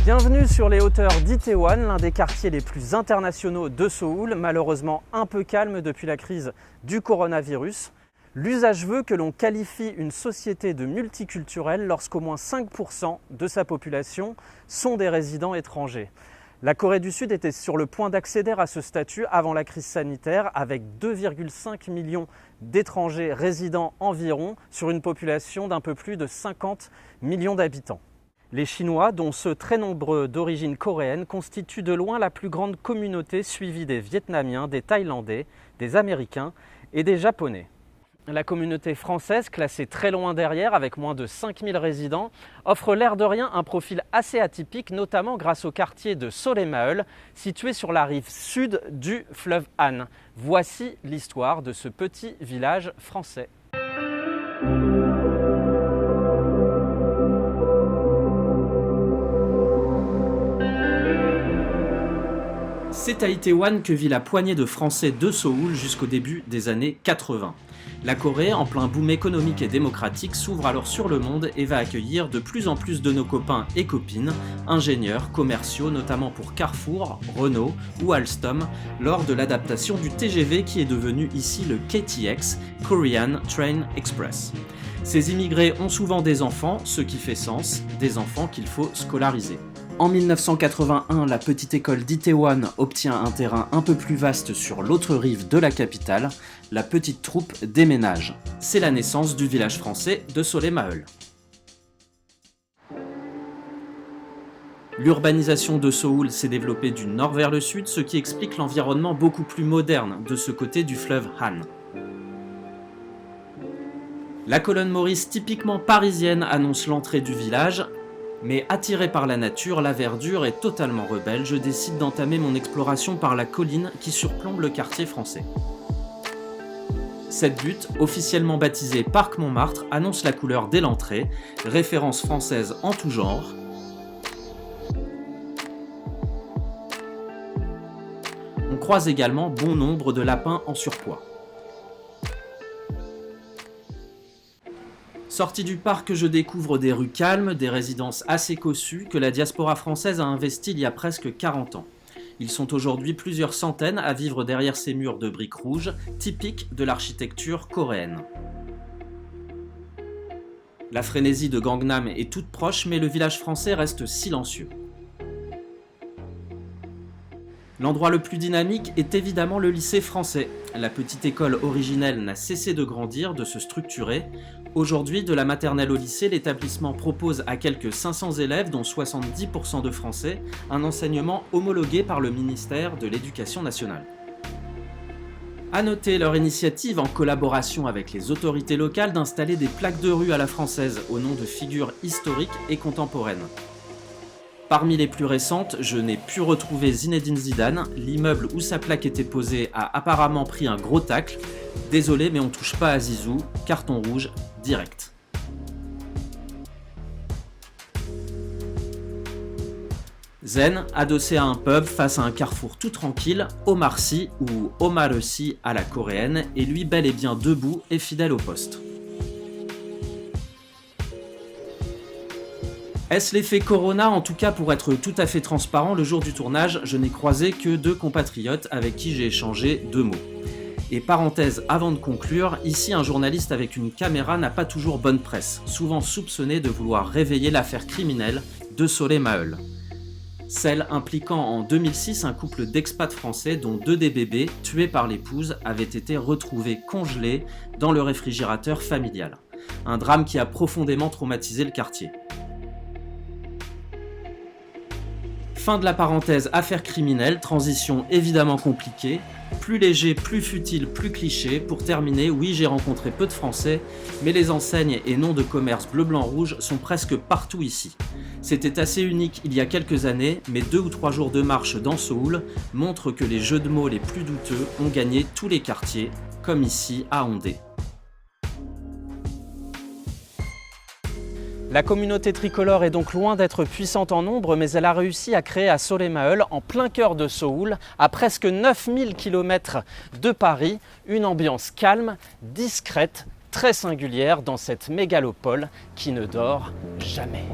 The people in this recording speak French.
Bienvenue sur les hauteurs d'Itaewon, l'un des quartiers les plus internationaux de Séoul, malheureusement un peu calme depuis la crise du coronavirus. L'usage veut que l'on qualifie une société de multiculturelle lorsqu'au moins 5% de sa population sont des résidents étrangers. La Corée du Sud était sur le point d'accéder à ce statut avant la crise sanitaire, avec 2,5 millions d'étrangers résidents environ sur une population d'un peu plus de 50 millions d'habitants. Les Chinois, dont ceux très nombreux d'origine coréenne, constituent de loin la plus grande communauté, suivie des Vietnamiens, des Thaïlandais, des Américains et des Japonais. La communauté française, classée très loin derrière, avec moins de 5000 résidents, offre l'air de rien un profil assez atypique, notamment grâce au quartier de Soleil-Maeul, situé sur la rive sud du fleuve Han. Voici l'histoire de ce petit village français. C'est à Itaewon que vit la poignée de Français de Séoul jusqu'au début des années 80. La Corée, en plein boom économique et démocratique, s'ouvre alors sur le monde et va accueillir de plus en plus de nos copains et copines, ingénieurs, commerciaux, notamment pour Carrefour, Renault ou Alstom, lors de l'adaptation du TGV qui est devenu ici le KTX, Korean Train Express. Ces immigrés ont souvent des enfants, ce qui fait sens, des enfants qu'il faut scolariser. En 1981, la petite école d'Itaewon obtient un terrain un peu plus vaste sur l'autre rive de la capitale. La petite troupe déménage. C'est la naissance du village français de Soleil-Maeul. L'urbanisation de Séoul s'est développée du nord vers le sud, ce qui explique l'environnement beaucoup plus moderne de ce côté du fleuve Han. La colonne Maurice typiquement parisienne annonce l'entrée du village. Mais attiré par la nature, la verdure est totalement rebelle, je décide d'entamer mon exploration par la colline qui surplombe le quartier français. Cette butte, officiellement baptisée Parc Montmartre, annonce la couleur dès l'entrée, référence française en tout genre. On croise également bon nombre de lapins en surpoids. Sorti du parc, je découvre des rues calmes, des résidences assez cossues que la diaspora française a investies il y a presque 40 ans. Ils sont aujourd'hui plusieurs centaines à vivre derrière ces murs de briques rouges, typiques de l'architecture coréenne. La frénésie de Gangnam est toute proche, mais le village français reste silencieux. L'endroit le plus dynamique est évidemment le lycée français. La petite école originelle n'a cessé de grandir, de se structurer. Aujourd'hui, de la maternelle au lycée, l'établissement propose à quelques 500 élèves, dont 70% de Français, un enseignement homologué par le ministère de l'Éducation nationale. À noter leur initiative, en collaboration avec les autorités locales, d'installer des plaques de rue à la française, au nom de figures historiques et contemporaines. Parmi les plus récentes, je n'ai pu retrouver Zinedine Zidane. L'immeuble où sa plaque était posée a apparemment pris un gros tacle. Désolé, mais on touche pas à Zizou, carton rouge direct. Zen, adossé à un pub face à un carrefour tout tranquille, Omar Sy ou Omar Sy à la coréenne, et lui bel et bien debout et fidèle au poste. Est-ce l'effet Corona? En tout cas, pour être tout à fait transparent, le jour du tournage, je n'ai croisé que 2 compatriotes avec qui j'ai échangé 2 mots. Et parenthèse avant de conclure, ici un journaliste avec une caméra n'a pas toujours bonne presse, souvent soupçonné de vouloir réveiller l'affaire criminelle de Soleil-Maeul. Celle impliquant en 2006 un couple d'expats français dont 2 des bébés, tués par l'épouse, avaient été retrouvés congelés dans le réfrigérateur familial. Un drame qui a profondément traumatisé le quartier. Fin de la parenthèse affaire criminelle, transition évidemment compliquée, plus léger, plus futile, plus cliché. Pour terminer, oui, j'ai rencontré peu de Français, mais les enseignes et noms de commerce bleu-blanc-rouge sont presque partout ici. C'était assez unique il y a quelques années, mais 2 ou 3 jours de marche dans Séoul montrent que les jeux de mots les plus douteux ont gagné tous les quartiers, comme ici à Hongdae. La communauté tricolore est donc loin d'être puissante en nombre, mais elle a réussi à créer à Soleil-Maeul, en plein cœur de Séoul, à presque 9000 km de Paris, une ambiance calme, discrète, très singulière dans cette mégalopole qui ne dort jamais.